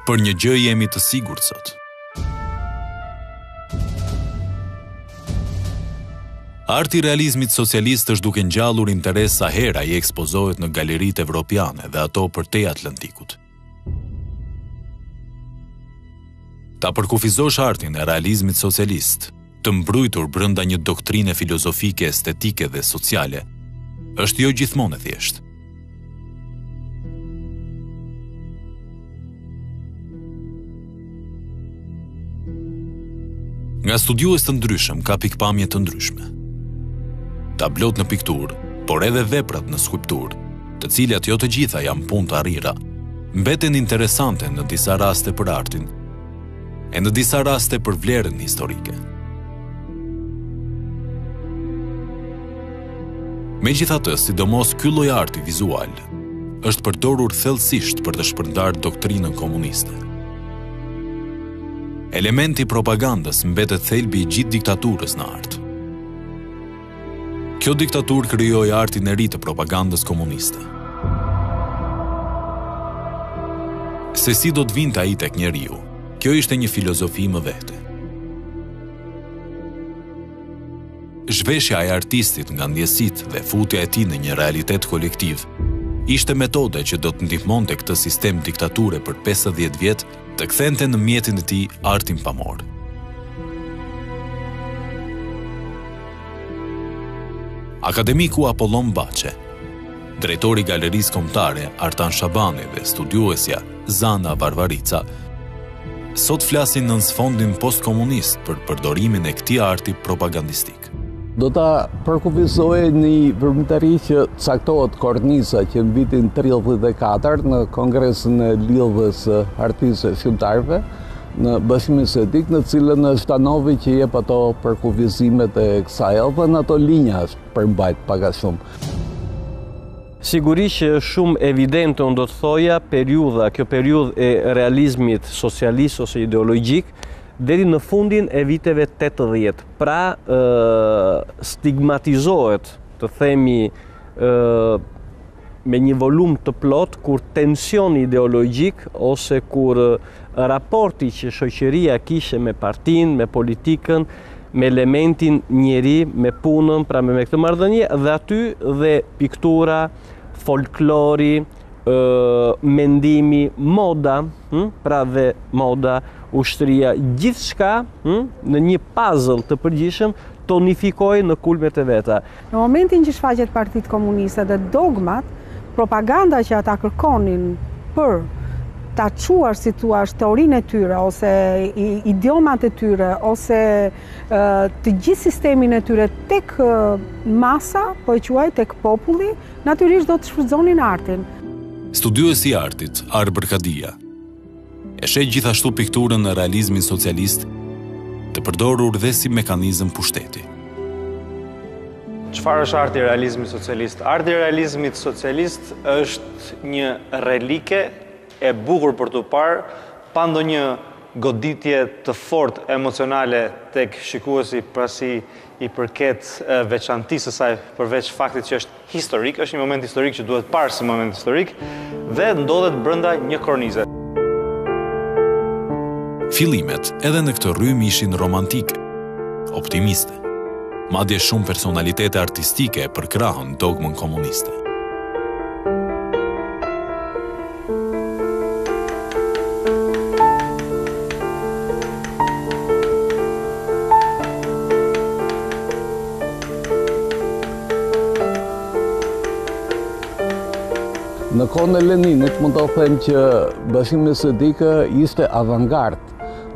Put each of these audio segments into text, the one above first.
Për një gjë jemi të sigurt sot. Arti i realizmit socialist është duke ngjallur interes sa hera i ekspozohet në galeritë evropiane dhe ato përtej Atlantikut. Ta përkufizosh artin e realizmit socialist, të mbrojtur brenda një doktrine filozofike, estetike dhe sociale, është jo gjithmonë e thjeshtë. Nga studiues të ndryshëm ka pikpamje të ndryshme. Tablot në pikturë, por edhe veprat në skulpturë, të cilat jo të gjitha janë punë të arrira, mbeten interesante në disa raste për artin, e në disa raste për vlerën historike. Megjithatë, sidomos ky lloj arti vizual është përdorur thellësisht për të shpërndarë doktrinën komuniste. Elementi i propagandës mbetet thelbi i gjithë diktaturës në art. Kjo diktaturë krijoi artin e ri të propagandës komuniste. Se si do të vinte ai tek njeriu, kjo ishte një filozofi më vete. Zhveshja e artistit nga ndjesitë dhe futja e tij në një realitet kolektiv ishte metode që do të ndihmonte këtë sistem diktature për 50 vjet të kthente në mjetin e tij artin pamor. Akademiku Apollon Bache, drejtori i Galerisë Kombëtare Artan Shabani dhe studiuesja Zana Varvarica, sot flasin në sfondin postkomunist për përdorimin e këtij arti propagandistik. Do ta përkufizoj një vërmëtari që caktohet kornisa që në vitin 34 në Kongresin e Lidhjes Artistëve Shqiptarëve në Bashkimin Sovjetik, në cilën është Tanovi që jep ato përkufizimet e kësaj, edhe në ato linja është përmbajt pak a shumë. Sigurisht që është shumë evidente, unë do të thoja, kjo periudhë e realizmit socialist ose ideologjik, deri në fundin e viteve 80. Pra, stigmatizohet, të themi, me një volum të plot, kur tensioni ideologjik ose kur raporti që shoqëria kishe me partinë, me politikën, me elementin njeri, me punën, pra me këtë marrëdhënie, dhe aty dhe piktura, folklori, mendimi, moda, pra dhe moda, ushtria, gjithçka në një puzzle të përgjithshëm tonifikoi në kulmet e veta. Në momentin që shfaqet Partitë Komuniste dhe dogmat, propaganda që ata kërkonin për ta quar, si thua, teorinë e tyre, ose idiomat e tyre, ose të gjithë sistemin e tyre tek masa, po e quaj tek populli, natyrisht do të shfrytëzonin artin. Studiuesi i artit, Arber Kadia, e sheh gjithashtu pikturën në realizmin socialist të përdorur dhe si mekanizëm pushteti. Çfarë është arti i realizmit socialist? Arti i realizmit socialist është një relike e bukur për të parë, pa ndonjë goditje të fortë emocionale tek shikuesi, pasi i përket veçantisë së saj, përveç faktit që është historik, është një moment historik që duhet parë si moment historik, dhe ndodhet brenda një kornize. Fillimet edhe në këtë rrymë ishin romantike, optimiste. Madje shumë personalitete artistike përkrahën dogmën komuniste. Në kohën e Leninit, mund të them që Bashkimi Sovjetik ishte avangard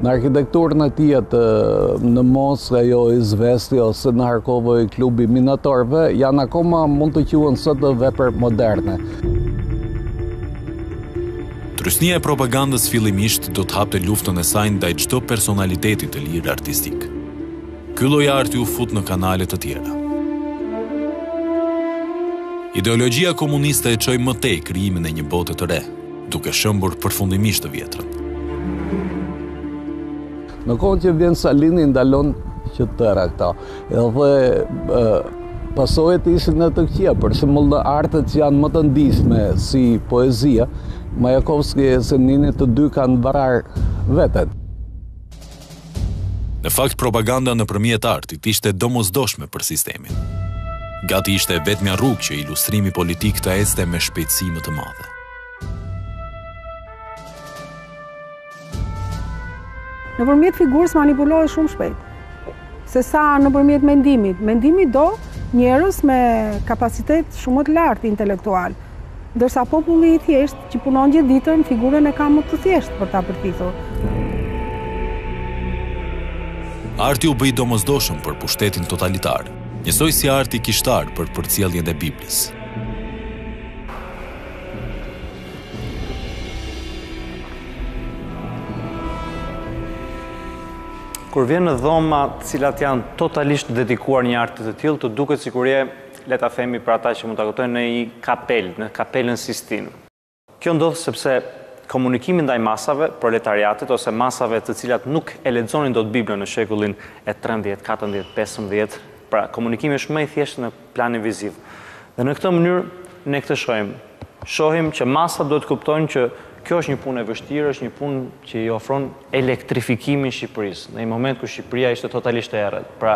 në arkitekturën e tij në Moskë, ajo Izvesti ose në Harkovo i klubi minatorëve, janë akoma mund të quhen sot vepër moderne. Trysnia e propagandës fillimisht do të hapte luftën e saj ndaj çdo personaliteti të lirë artistik. Ky lloj arti u fut në kanale të tjera. Ideologjia komuniste e çoi më tej krijimin e një bote të re, duke shëmbur përfundimisht të vjetrën. Në kohën që vjen Salini ndalon që tëra këta, edhe pasojat ishin në të këqija, për shembull në artet që janë më të ndihshme si poezia, Majakovski e Senini të dy kanë varar veten. Në fakt, propaganda nëpërmjet artit ishte domosdoshme për sistemin. Gati ishte vetmja rrugë që ilustrimi politik të ecte me shpejtësi më të madhe. Nëpërmjet figurës manipulohet shumë shpejt. Se sa nëpërmjet mendimit. Mendimi do njerëz me kapacitet shumë të lartë intelektual. Ndërsa populli i thjesht që punon gjithë ditën, figurën e ka më të thjeshtë për ta përfitur. Arti u bëi domosdoshëm për pushtetin totalitar, njësoj si arti kishtar për përcjelljen e Biblës. Kur vjen në dhoma të cilat janë totalisht dedikuar një artit të tillë, të duket sikur je, le ta themi për ata që mund ta kuptojnë, në një kapel, në kapelën Sistine. Kjo ndodh sepse komunikimi ndaj masave, proletariatit ose masave të cilat nuk e lexonin dot Biblën në shekullin e 13, 14, 15, pra komunikimi është më i thjeshtë në planin viziv. Dhe në këtë mënyrë ne këtë shohim. Shohim që masat duhet të kuptojnë që kjo është një punë e vështirë, është një punë që i ofron elektrifikimin Shqipërisë, në një moment ku Shqipëria ishte totalisht e errët. Pra,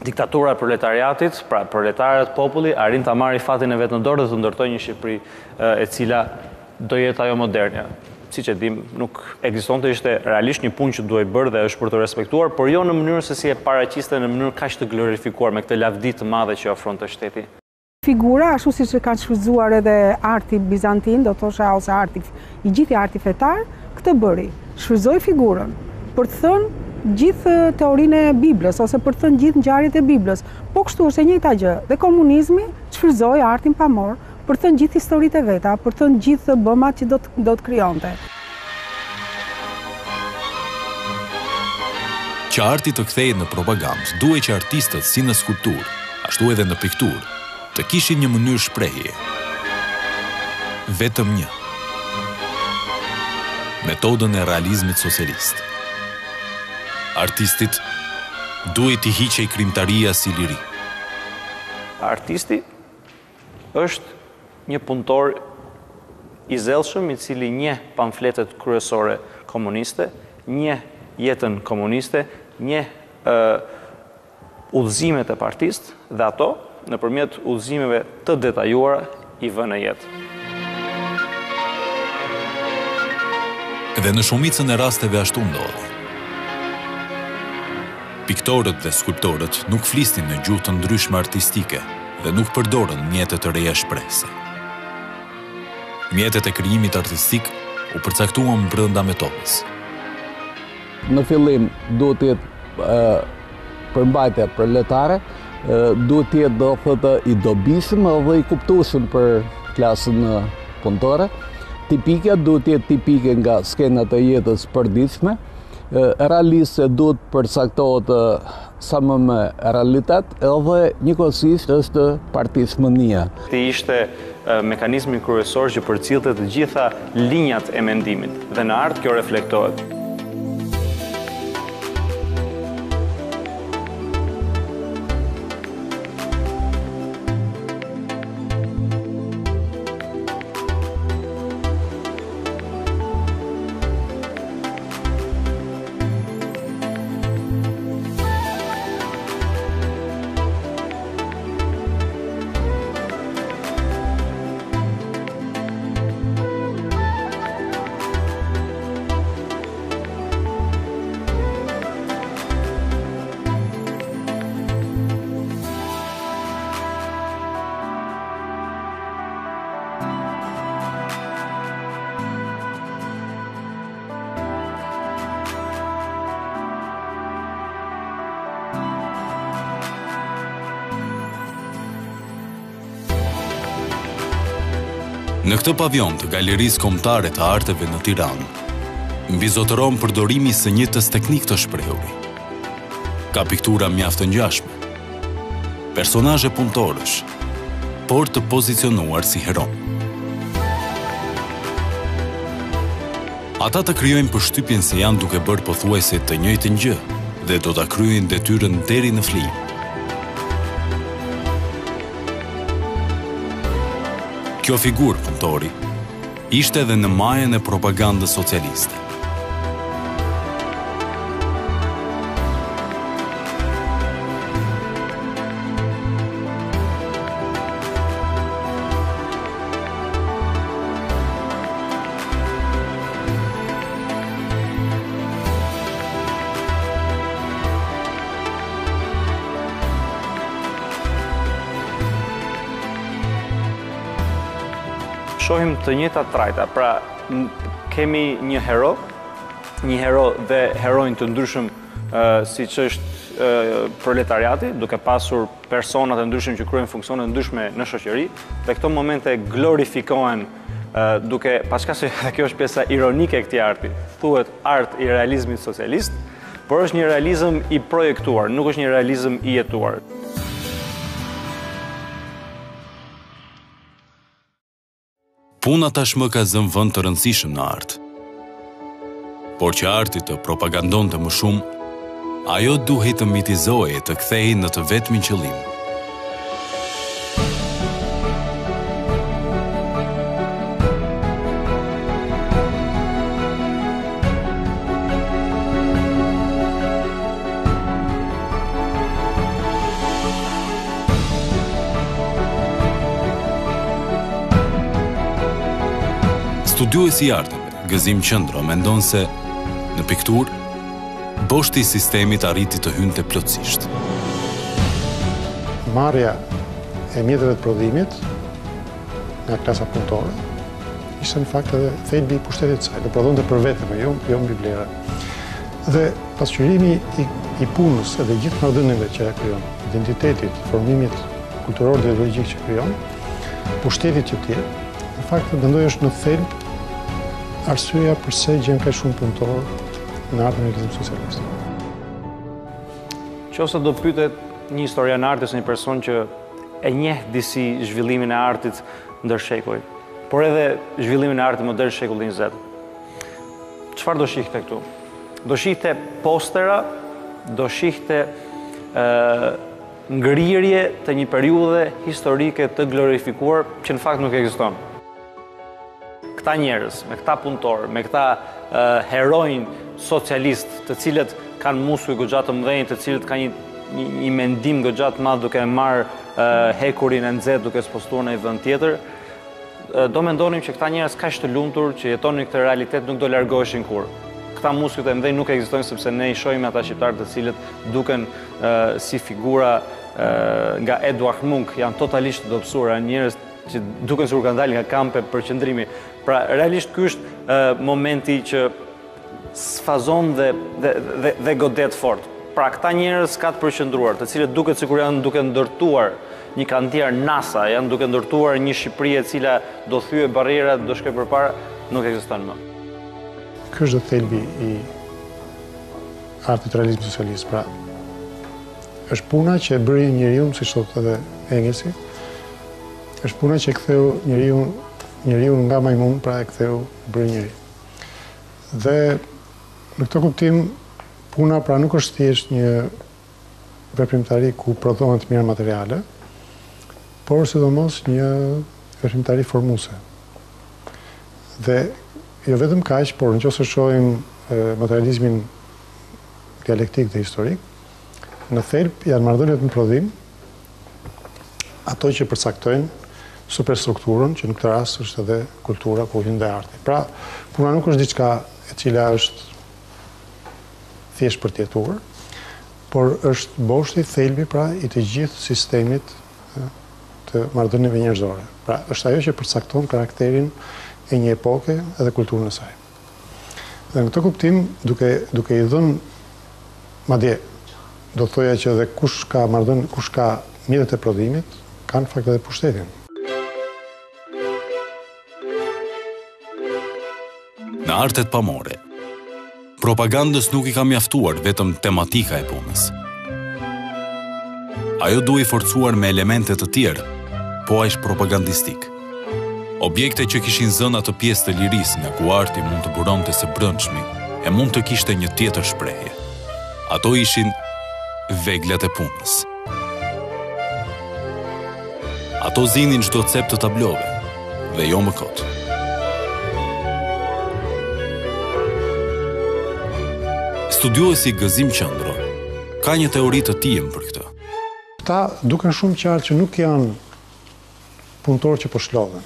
diktatura e proletariatit, pra proletarët, populli, arrin ta marrë fatin e vet në dorë dhe të ndërtojë një Shqipëri e cila do jetë ajo modernja. Siç e dim, nuk ekzistonte, ishte realisht një punë që duhej bërë dhe është për të respektuar, por jo në mënyrë se si e paraqiste në mënyrë kaq të glorifikuar me këtë lavdi të madhe që ofronte shteti. Figura, ashtu siç e kanë shfrytzuar edhe arti bizantin, do thosha, ose arti, i gjithë arti fetar, këtë bëri. Shfrytzoi figurën për të thënë gjithë teorinë e Biblës ose për të thënë gjithë ngjarjet e Biblës. Po kështu është e njëjta gjë. Dhe komunizmi shfrytzoi artin pamor për të thënë gjithë historitë e veta, për të thënë gjithë bëmat që do të krijonte. Që arti të kthehej në propagandë, duhet që artistët si në skulpturë, ashtu edhe në pikturë, të kishin një mënyrë shprehje. Vetëm një. Metodën e realizmit socialist. Artistit duhet t'i hiqej krimtaria si liri. Artisti është një punëtor i zellshëm i cili njeh pamfletet kryesore komuniste, njeh jetën komuniste, njeh udhëzimet e partisë dhe ato nëpërmjet udhëzimeve të detajuara i vënë në jetë. Dhe në shumicën e rasteve ashtu ndodhi. Piktorët dhe skulptorët nuk flisnin në gjuhë të ndryshme artistike dhe nuk përdorën mjete të reja shprehse. Mjetet e krijimit artistik u përcaktuan brenda metodës. Në fillim duhet të jetë përmbajtja proletare, duhet të jetë do thotë i dobishëm dhe i kuptueshëm për klasën punëtore. Tipike duhet të jetë tipike nga skenat e jetës përditshme. Realiste duhet përcaktohet sa më me realitet, edhe njëkohësisht është partishmënia. Ti ishte mekanizmi kryesor që përcillte të gjitha linjat e mendimit dhe në art kjo reflektohet. Në këtë pavion të Galerisë Kombëtare të Arteve në Tiranë, mbizotëron përdorimi së njëjtës teknik të shprehuri. Ka piktura mjaft të ngjashme, personazhe punëtorësh, por të pozicionuar si heron. Ata të krijojnë përshtypjen se janë duke bërë pothuajse të njëjtën gjë dhe do ta kryejnë detyrën deri në flim. Kjo figurë punëtori ishte edhe në majën e propagandës socialiste. Shohim të njëjtat trajta, pra kemi një hero dhe herojnë të ndryshëm si që është proletariati, duke pasur personat e ndryshëm që kryejnë funksione ndryshme në shoqëri, dhe këto momente glorifikohen duke, paska se kjo është pjesa ironike e këtij arti, thuhet art i realizmit socialist, por është një realizëm i projektuar, nuk është një realizëm i jetuar. Puna tashmë ka zënë vend të rëndësishëm në art. Por që arti të propagandonte më shumë, ajo duhej të mitizohej të kthehej në të vetmin qëllim. Studiuesi i arteve, Gëzim Qëndro, mendon se në pikturë, boshti i sistemit arriti të hynte plotësisht. Marrja e mjeteve të prodhimit nga klasa punëtore ishte në fakt edhe thelbi i pushtetit të saj, dhe prodhonte për vete, jo mbi vlera. Dhe pasqyrimi i punës edhe gjithë marrëdhënieve që krijon, identitetit, formimit kulturor dhe ideologjik që krijon, pushtetit që tjerë, në fakt mendoj është në thelb arsyeja përse gjen kaq shumë punëtor në artin e realizmit socialist. Qofse do pyetet një historian arti ose një person që e njeh disi zhvillimin e artit ndër shekuj, por edhe zhvillimin e artit modern shekulli 20. Çfarë do shihte këtu? Do shihte postera, do shihte ngrirje të një periudhe historike të glorifikuar që në fakt nuk ekziston. Këta njerëz, me këta punëtor, me këta herojnë socialist, të cilët kanë muskuj goxha të mëdhenj, të cilët kanë një mendim goxha të madh duke marrë hekurin e nxehtë duke spostuar në një vend tjetër, do mendonim që këta njerëz kaq të lumtur që jetonin në këtë realitet nuk do largoheshin kurrë. Këta muskujt e mëdhenj nuk ekzistojnë sepse ne i shohim ata shqiptarë të cilët duken si figura nga Eduard Munch, janë totalisht të dobësuar, janë njerëz që duken sikur kanë dalë nga kampe për qëndrimi. Pra, realisht ky është momenti që sfazon dhe godet fort. Pra, këta njerëz ka të përqendruar, të cilët duket sikur janë duke ndërtuar një kantier NASA, janë duke ndërtuar një Shqipëri e cila do thyej barrierat, do shkojë përpara, nuk ekziston më. Ky është thelbi i artit realizmit socialist. Pra, është puna që e bëri njeriu, siç thotë edhe Engelsi, është puna që e ktheu njeriu nga majmun, pra e ktheu bëri njeri. Dhe në këtë kuptim, puna pra nuk është thjesht një veprimtari ku prodhohen të mira materiale, por sidomos një veprimtari formuese. Dhe jo vetëm kaq, por nëse shohim materializmin dialektik dhe historik, në thelb janë marrëdhëniet në prodhim, ato që përcaktojnë superstrukturën, që në këtë rast është edhe kultura, kulturën dhe arti. Pra, puna nuk është diçka e cila është thjesht për të jetuar, por është boshti, thelbi pra i të gjithë sistemit të marrëdhënieve njerëzore. Pra, është ajo që përcakton karakterin e një epoke edhe kulturën e saj. Dhe në këtë kuptim, duke i dhënë, madje, do të thoja që edhe kush ka mjetet e prodhimit, ka në fakt edhe pushtetin. Në artet pamore, propagandës nuk i ka mjaftuar vetëm tematika e punës. Ajo duhej forcuar me elemente të tjerë, po aq propagandistik. Objekte që kishin zënë atë pjesë të lirisë nga ku arti mund të buronte së brendshmi e mund të kishte një tjetër shprehje. Ato ishin veglat e punës. Ato zinin çdo cep të tablove, dhe jo më kot. Studiuesi Gëzim Qëndro ka një teori të tij për këtë. Ta duken shumë qartë që nuk janë punëtorë që po shlodhen.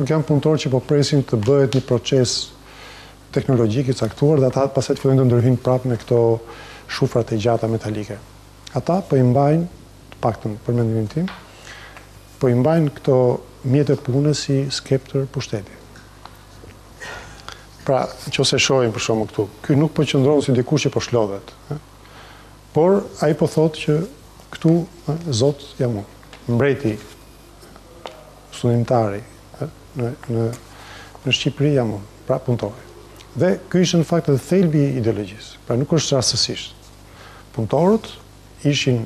Nuk janë punëtorë që po presin të bëhet një proces teknologjik i caktuar dhe ata pastaj fillojnë të ndërhyjnë prapë me këto shufrat e gjata metalike. Ata po i mbajnë, të paktën për mendimin tim, po i mbajnë këto mjete pune si skeptër pushteti. Pra, nëse shohim për shkakun këtu, ky nuk po qëndron si dikush që po shlodhet, por ai po thotë që këtu Zot jam unë, mbreti studentari në Shqipëri jam unë, pra punëtori. Dhe ky ishte në fakt edhe thelbi i ideologjisë. Pra nuk është rastësisht. Punëtorët ishin,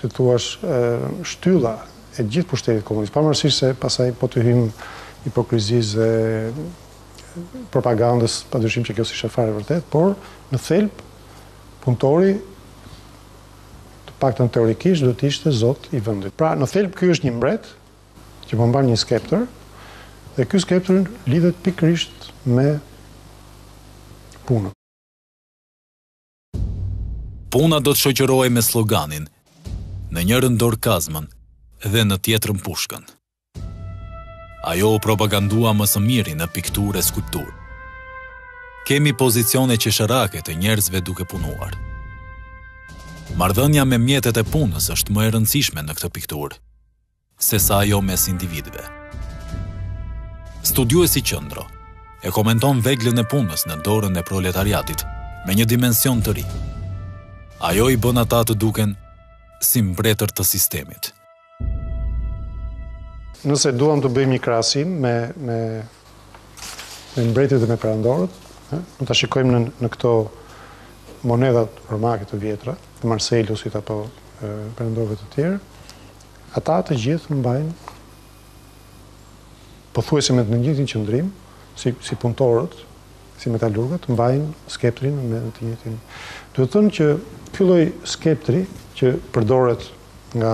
si thua, shtylla e gjithë pushtetit komunist, pavarësisht se pasaj po të hym hipokrizisë dhe propagandës, padyshim që kjo s'ishte fare vërtet, por në thelb punëtori të paktën teorikisht do të ishte Zot i vendit. Pra në thelb ky është një mbret që po mban një skeptër dhe ky skeptër lidhet pikërisht me punën. Puna do të shoqërohej me sloganin: në njërën dorë kazmën dhe në tjetrën pushkën. Ajo u propagandua më së miri në pikturë e skulpturë. Kemi pozicione qesharake të njerëzve duke punuar. Marrëdhënia me mjetet e punës është më e rëndësishme në këtë pikturë, sesa ajo mes individëve. Studiuesi Qëndro e komenton veglën e punës në dorën e proletariatit me një dimension të ri. Ajo i bën ata të duken si mbretër të sistemit. Nëse duam të bëjmë një krahasim me mbretërit dhe me perandorët, mund ta shikojmë në këto monedat romake të vjetra, të Marseillusit apo perandorëve të tjerë, ata të gjithë mbajnë pothuajse me të njëjtin qëndrim, si punëtorët, si metalurgët, mbajnë skeptrin me të njëjtin. Duhet të thënë që ky lloj skeptri që përdoret nga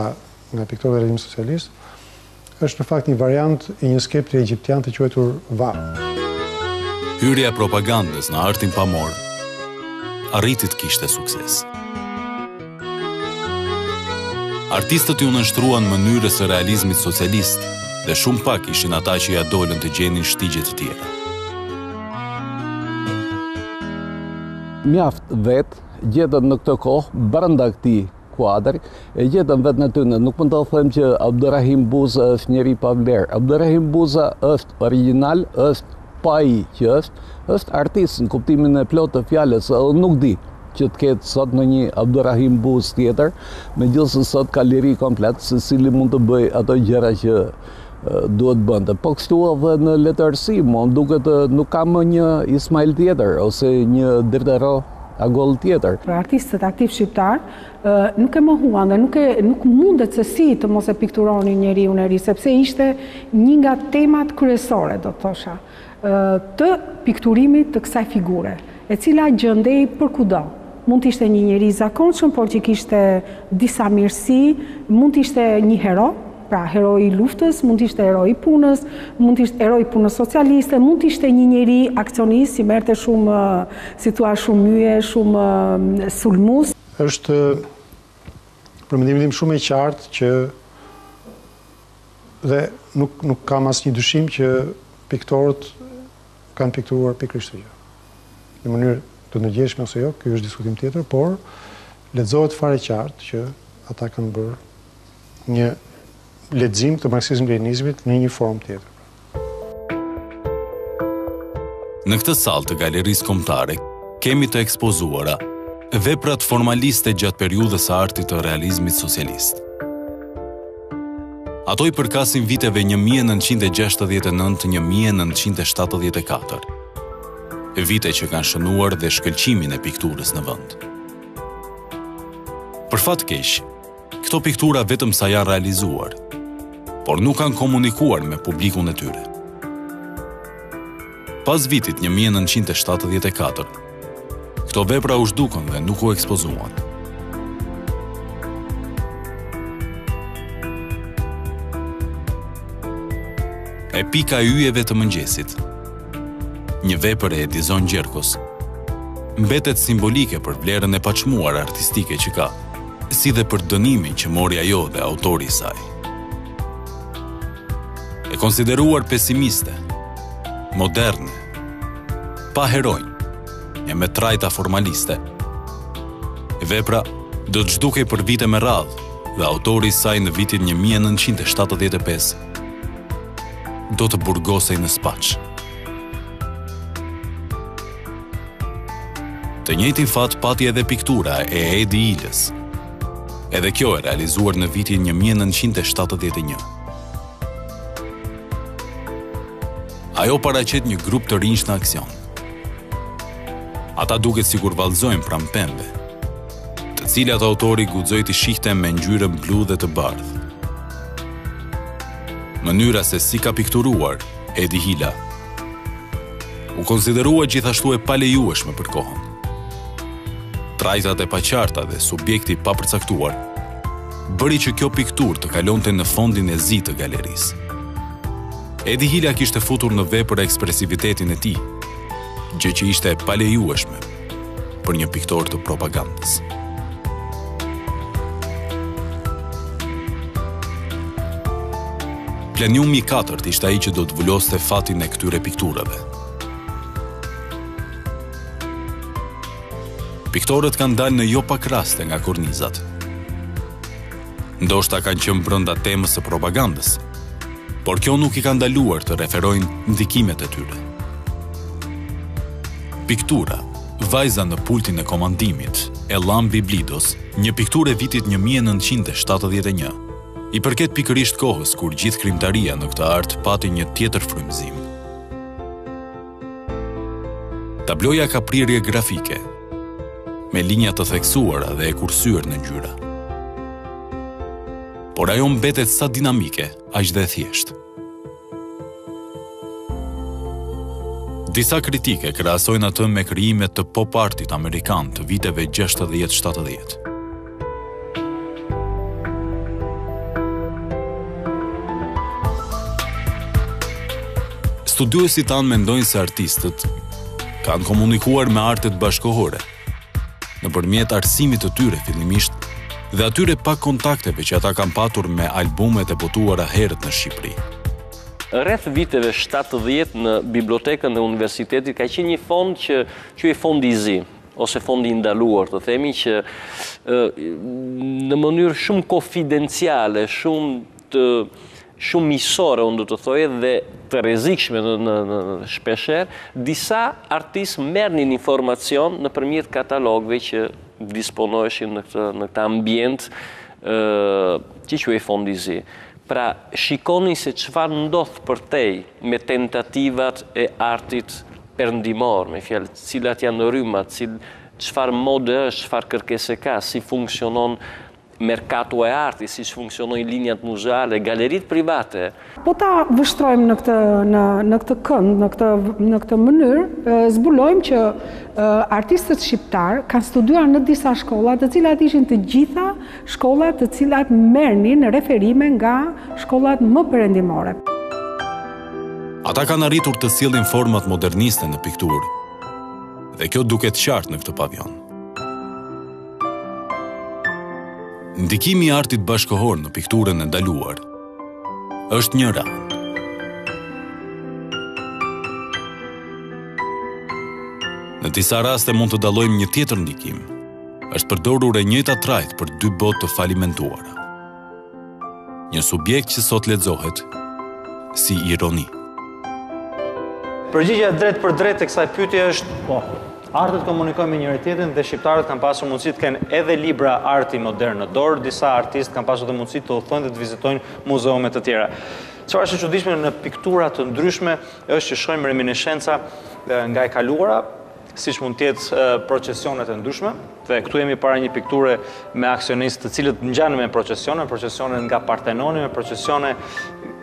piktorët e regjimit socialist është në fakt një variant i një skeptri egjiptian të quajtur Va. Hyrja e propagandës në artin pamor arriti të kishte sukses. Artistët ju nënshtruan mënyrës së realizmit socialist dhe shumë pak ishin ata që ja dolën të gjenin shtigje të tjera. Mjaft vetë gjetën në këtë kohë brenda këtij kuadri, e gjetën vetë në tyne. Nuk mund të them që Abdurrahim Buza është njeri pa vlerë. Abdurrahim Buza është original, është pa i që është artist në kuptimin e plot të fjalës, edhe nuk di që të ketë sot në një Abdurrahim Buz tjetër, megjithëse sot ka liri komplet, se cili mund të bëj ato gjëra që duhet bënte. Po kështu edhe në letërsi, më duket nuk ka më një Ismail tjetër, ose një Dirdero Agoll tjetër. Për artistët aktiv shqiptar, nuk e mohuan dhe nuk mundet se si të mos e pikturoni njeriu e ri, sepse ishte një nga temat kryesore, do të thosha, të pikturimit të kësaj figure, e cila gjendej për kudo. Mund të ishte një njeri i zakonshëm, por që kishte disa mirësi, mund të ishte një hero, pra heroi i luftës, mund të ishte heroi i punës, mund të ishte heroi i punës socialiste, mund të ishte një njeri aksionist, si merrte shumë, si thua, shumë myje, shumë sulmues. Është për mendimin tim shumë e qartë që dhe nuk kam asnjë dyshim që piktorët kanë pikturuar pikërisht këtë gjë. Në mënyrë të ndërgjegjshme ose jo, ky është diskutim tjetër, por lexohet fare qartë që ata kanë bërë një lexim të marksizm-leninizmit në një formë tjetër. Në këtë sallë të galerisë kombëtare kemi të ekspozuara veprat formaliste gjatë periudhës së artit të realizmit socialist. Ato i përkasin viteve 1969-1974, vite që kanë shënuar dhe shkëlqimin e pikturës në vend. Për fat keq, këto piktura vetëm sa janë realizuar, por nuk kanë komunikuar me publikun e tyre. Pas vitit 1974, këto vepra u zhdukën dhe nuk u ekspozuan. E pika e yjeve të mëngjesit, një vepër e Edison Gjerkos, mbetet simbolike për vlerën e paçmuar artistike që ka, si dhe për dënimin që mori ajo dhe autori i saj. E konsideruar pesimiste, moderne, pa heronj, e me trajta formaliste, vepra do të zhdukej për vite me radhë dhe autori i saj në vitin 1975 do të burgosej në Spaç. Të njëjtin fat pati edhe piktura e Edi Ilës. Edhe kjo e realizuar në vitin 1971. Ajo paraqet një grup të rinj në aksion. Ata duket sikur vallëzojnë pranë pembe, të cilat autori guxoi të shihte me ngjyrën blu dhe të bardhë. Mënyra se si ka pikturuar Edi Hila u konsiderua gjithashtu e palejueshme për kohën. Trajtat e paqarta dhe subjekti pa përcaktuar bëri që kjo pikturë të kalonte në fondin e zi të galerisë. Edi Hila kishte futur në vepër ekspresivitetin e tij, gjë që ishte e palejueshme për një piktor të propagandës. Planiumi i katërt ishte ai që do të vuloste fatin e këtyre pikturave. Piktorët kanë dalë në jo pak raste nga kornizat. Ndoshta kanë qenë brenda temës së propagandës, por kjo nuk i ka ndaluar të referojnë ndikimet e tyre. Piktura, Vajza në pultin e komandimit, Ellam Biblidos, një pikturë e vitit 1971, i përket pikërisht kohës kur gjithë krimtaria në këtë art pati një tjetër frymëzim. Tabloja ka prirje grafike, me linja të theksuara dhe e kursyer në ngjyra. Por ajo mbetet sa dinamike, aq dhe thjesht. Disa kritike krahasojnë atë me krijimet të pop artit amerikan të viteve 60-70. Studiuesit tanë mendojnë se artistët kanë komunikuar me artet bashkohore, nëpërmjet arsimit të tyre fillimisht dhe atyre pak kontakteve që ata kanë patur me albumet e botuara herët në Shqipëri. Rreth viteve 70 në bibliotekën e universitetit ka qenë një fond që quhej Fondi i Zi, ose fondi i ndaluar, të themi, që në mënyrë shumë konfidenciale, shumë miqësore, unë do të thoje, dhe të rrezikshme në shpesher, disa artistë merrnin informacion nëpërmjet katalogëve që disponoheshin në këtë ambient që quhej Fondi i Zi. Pra, shikoni se çfarë ndodh përtej me tentativat e artit perëndimor, me fjalë, cilat janë rrymat, çfarë mode është, çfarë kërkesë ka, si funksionon merkato e artit, si funksionojnë linjat muzeale, galeritë private. Po ta vështrojmë në këtë kënd, në këtë mënyrë, zbulojmë që artistët shqiptar kanë studiuar në disa shkolla, të cilat ishin të gjitha shkollat të cilat merrnin referime nga shkollat më perëndimore. Ata kanë arritur të sjellin format moderniste në pikturë, dhe kjo duket qartë në këtë pavion. Ndikimi i artit bashkohor në pikturën e ndaluar është një ranë. Në disa raste mund të dallojmë një tjetër ndikim. Është përdorur e njëjta trajt për dy botë të falimentuara. Një subjekt që sot lexohet si ironi. Përgjigjja drejt për drejt e kësaj pyetje është po. Artët komunikojnë me njëri tjetrin dhe shqiptarët kanë pasur mundësi të kenë edhe libra arti modern në dorë, disa artistë kanë pasur edhe mundësi të udhëtojnë dhe të vizitojnë muzeume të tjera. Çfarë është e çuditshme në piktura të ndryshme është që shohim reminiscenca nga e kaluara, siç mund të jetë procesionet e ndryshme, dhe këtu jemi para një pikture me aksionistë të cilët ngjanë me procesione nga Partenoni, me procesione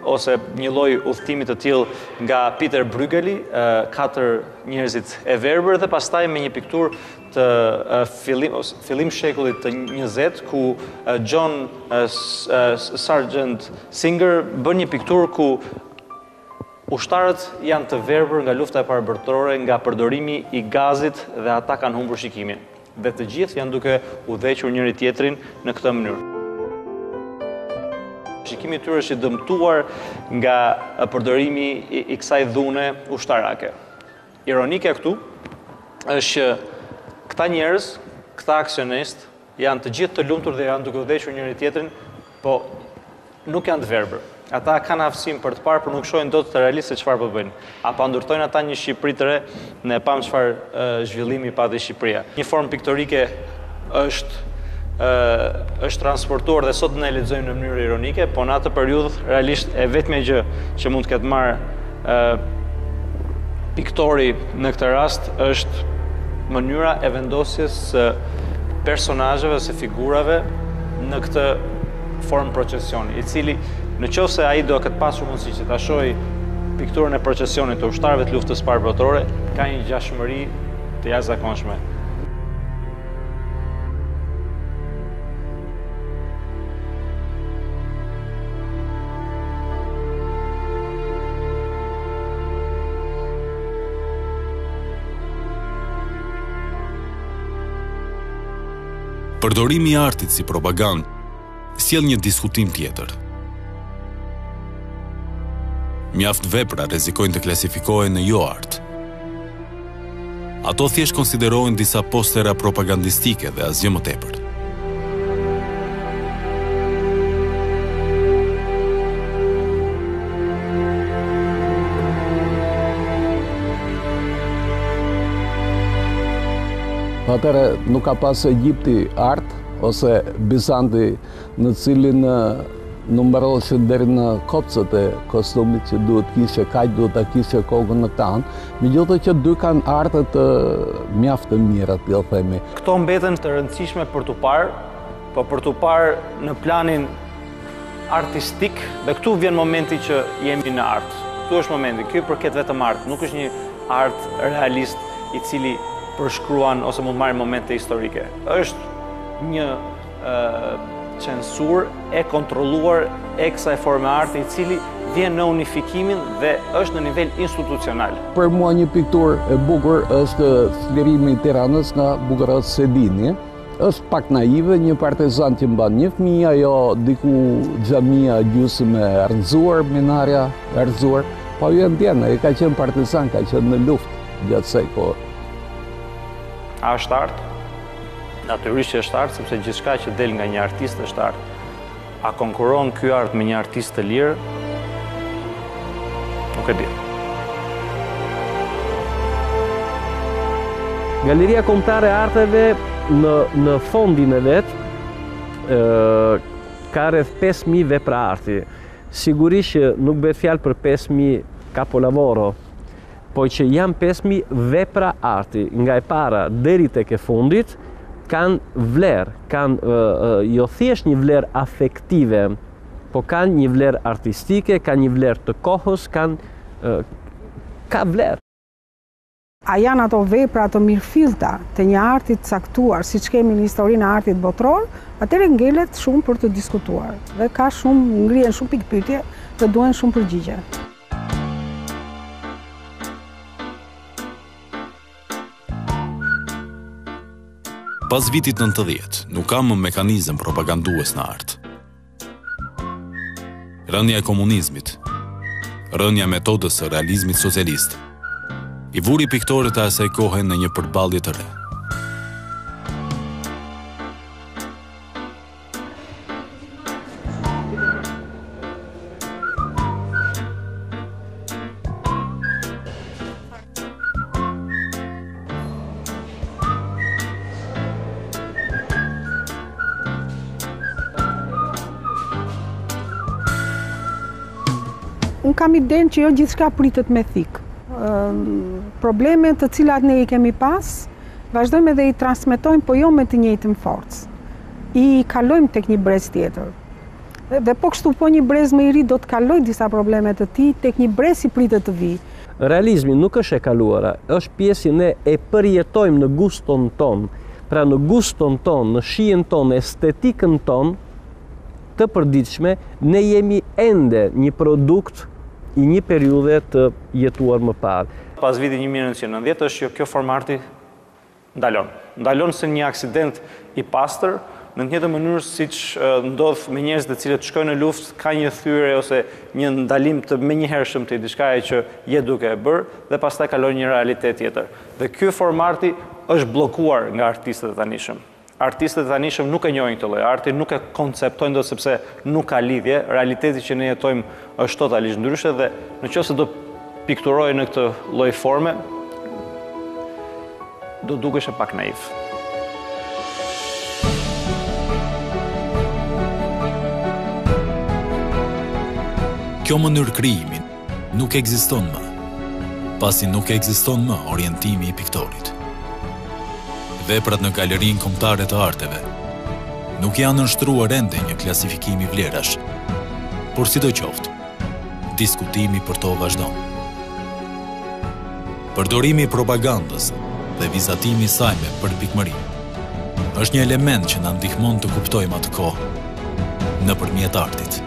ose një lloj udhëtimi të tillë nga Peter Bruegeli, 4 njerëzit e verbër, dhe pastaj me një pikturë të fillim shekullit të 20, ku John Sargent Singer bën një pikturë ku Ushtarët janë të verbër nga lufta e parë botërore, nga përdorimi i gazit dhe ata kanë humbur shikimin. Dhe të gjithë janë duke udhëhequr njëri tjetrin në këtë mënyrë. Shikimi i tyre është i dëmtuar nga përdorimi i kësaj dhune ushtarake. Ironike këtu është që këta njerëz, këta aksionistë, janë të gjithë të lumtur dhe janë duke udhëhequr njëri tjetrin, po nuk janë të verbër. Ata kanë aftësim për të parë, por nuk shohin dot të realisht se çfarë po bëjnë. Apo ndërtojnë ata një Shqipëri të re, ne pam çfarë zhvillimi pati Shqipëria. Një formë piktorike është transportuar dhe sot ne e lexojmë në mënyrë ironike, po në atë periudhë realisht e vetmja gjë që mund të ketë marrë piktori në këtë rast është mënyra e vendosjes së personazheve, së figurave në këtë formë procesioni, i cili në qoftë se ai do këtë pasur mundësi që ta shohë pikturën e procesionit të ushtarëve të luftës parë botërore, ka një ngjashmëri të jashtëzakonshme. Përdorimi i artit si propagandë sjell një diskutim tjetër. Mjaft vepra rrezikojnë të klasifikohen në jo art. Ato thjesht konsiderohen disa postera propagandistike dhe asgjë më tepër. Atëherë nuk ka pas Egjipti art ose Bizanti në cilin numëroshin deri në kopcët e kostumit që duhet kishe kaq, duhet ta kishe kokën në tan, megjithatë që dy kanë arte të mjaft të mira, t'ju themi. Këto mbeten të rëndësishme për t'u parë, po për t'u parë në planin artistik, dhe këtu vjen momenti që jemi në art. Këtu është momenti, ky përket vetëm art, nuk është një art realist i cili përshkruan ose mund marrë momente historike. Është një censur e kontrolluar e kësaj forme arti i cili vjen në unifikimin dhe është në nivel institucional. Për mua një pikturë e bukur është Flirimi i Tiranës nga Bukaros Sedini. Është pak naive, një partizan që mban një fëmijë, ajo diku xhamia gjysmë e errëzuar, minarja e errëzuar, po ju ndjen, ai ka qenë partizan, ka qenë në luftë gjatë kësaj kohe. A është art? Natyrisht që është art, sepse gjithçka që del nga një artist është art. A konkuron ky art me një artist të lirë? Nuk e di. Galeria Kombëtare e Arteve në fondin e vet ka rreth 5.000 vepra arti. Sigurisht që nuk bëhet fjalë për 5.000 capolavoro, po që janë 5.000 vepra arti, nga e para deri tek e fundit, kanë vlerë, kanë jo thjesht një vlerë afektive, po kanë një vlerë artistike, kanë një vlerë të kohës, ka vlerë. A janë ato vepra të mirëfillta të një artit caktuar, siç kemi në historinë e artit botror, atëherë ngelet shumë për të diskutuar dhe ngrihen shumë pikpyetje dhe duhen shumë përgjigje. Pas vitit 90, nuk ka më mekanizëm propagandues në art. Rënja e komunizmit, rënja e metodës së realizmit socialist, i vuri piktorët e asaj kohe në një përballje të re. Unë kam idenë që jo gjithçka pritet me thikë. Problemet të cilat ne i kemi pas, vazhdojmë edhe i transmetojmë, po jo me të njëjtën forcë. I kalojmë tek një brez tjetër. Dhe po kështu po një brez më i ri do të kaloj disa probleme të tij tek një brez i pritet të vijë. Realizmi nuk është e kaluara, është pjesë ne e përjetojmë në guston ton. Pra në guston ton, në shijen ton, estetikën ton të përditshme, ne jemi ende një produkt i një periudhe të jetuar më parë. Pas vitit 1990 është që kjo formë arti ndalon. Ndalon se një aksident i pastër, në të njëjtën mënyrë siç ndodh me njerëzit të cilët shkojnë në luftë, ka një thyrje ose një ndalim të menjëhershëm të diçkaje që je duke e bërë dhe pastaj kalon një realitet tjetër. Dhe ky formë arti është bllokuar nga artistët e tanishëm. Artistët e tanishëm nuk e njohin këtë lloj arti, nuk e konceptojnë dot sepse nuk ka lidhje. Realiteti që ne jetojmë është totalisht ndryshe dhe nëse do pikturoj në këtë lloj forme, do dukesh pak naiv. Kjo mënyrë krijimi nuk ekziston më, pasi nuk ekziston më orientimi i piktorit. Veprat në galerinë kombëtare të arteve nuk janë nënshtruar ende një klasifikimi vlerash, por sidoqoftë, diskutimi për to vazhdon. Përdorimi i propagandës dhe vizatimi i saj me përpikmëri është një element që na ndihmon të kuptojmë atë kohë nëpërmjet artit.